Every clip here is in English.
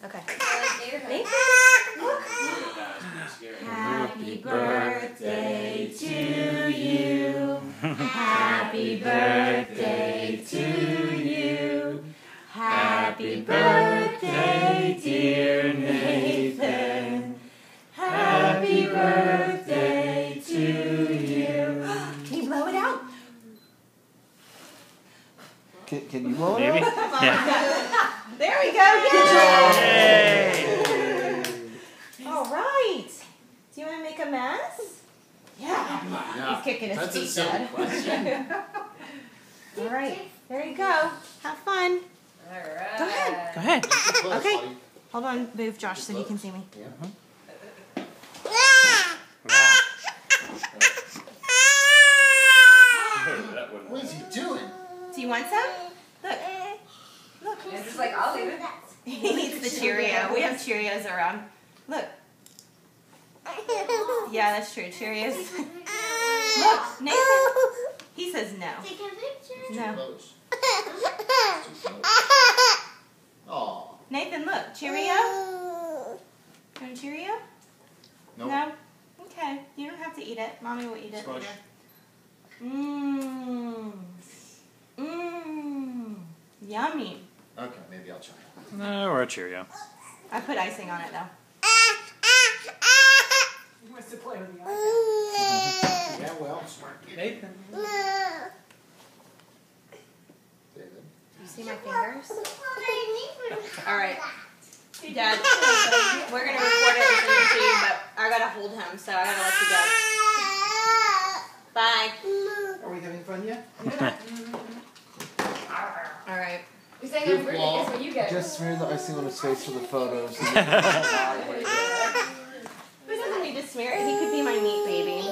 Okay. Nathan, look. Happy birthday to you. Happy birthday to you. Happy birthday, dear Nathan. Happy birthday to you. Can you blow it out? Can you blow it Maybe? out? Yeah. There we go. Yay! Yay! All right. Do you want to make a mess? Yeah. He's kicking his That's a feet, silly Dad. question. All right. There you go. Have fun. All right. Go ahead. Go ahead. Close, Okay. buddy. Hold on. Move, Josh, so he can see me. Yeah. Wow. What is he doing? Do you want some? Look. Look. And just like, I'll leave it. He eats the Cheerio. We have Cheerios around. Look. Yeah, that's true. Cheerios. Look, Nathan. He says no. Too No. close. Aw. Nathan, look. Cheerio? You want a Cheerio? Nope. No? Okay. You don't have to eat it. Mommy will eat it Smush. later. Mmm. Mmm. Yummy. Okay, maybe I'll try. No, or a Cheerio. I put icing on it though. He wants to play with the iPad. Yeah, well, smart kid. Nathan. David. You see my fingers? Alright. Dad, we're going to record it and send it to you, but I got to hold him, so I got to let you go. Bye. Are we having fun yet? Alright. You're saying I'm pretty, guess what you get? Just smear the icing on his face for the photos. Who doesn't need to smear it? He could be my meat baby.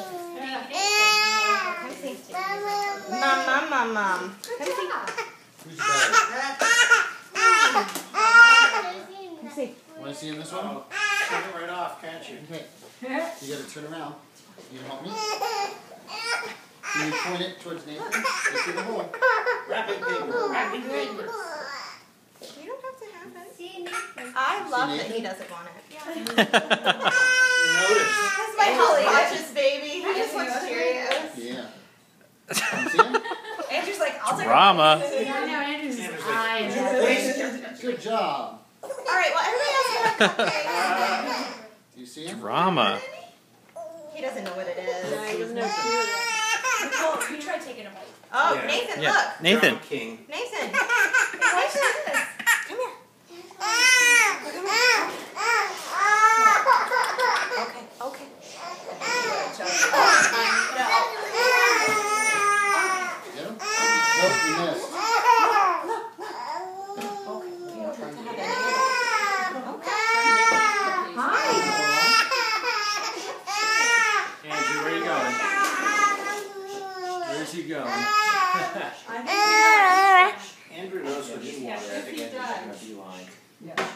Come see. Mom. Come see. Who's better? Come see. Want to see in this one? Turn it right off, can't you? Okay. You gotta turn around. You help me? Can you point it towards Nathan? Let's see the hole. Wrapping paper. Wrapping paper. You don't have to have it. I love that he doesn't want it. You notice? That's my Holly watches baby. He just wants Cheerios. Yeah. You see him? Andrew's like, I'll take Drama. Good job. Alright, well everybody else can have cupcakes. Do you see him? Drama. He doesn't know what it is. He doesn't know what to do with it. Nicole, you try taking a bite. Oh, Yeah. Nathan, Yeah. look. Nathan. King. Nathan. Watch this. Come here. Okay. Get him? Nope, you missed. Andrew, where are you going? Where's he going? Andrew knows what you want. I think Andrew's going to be lying. Yeah.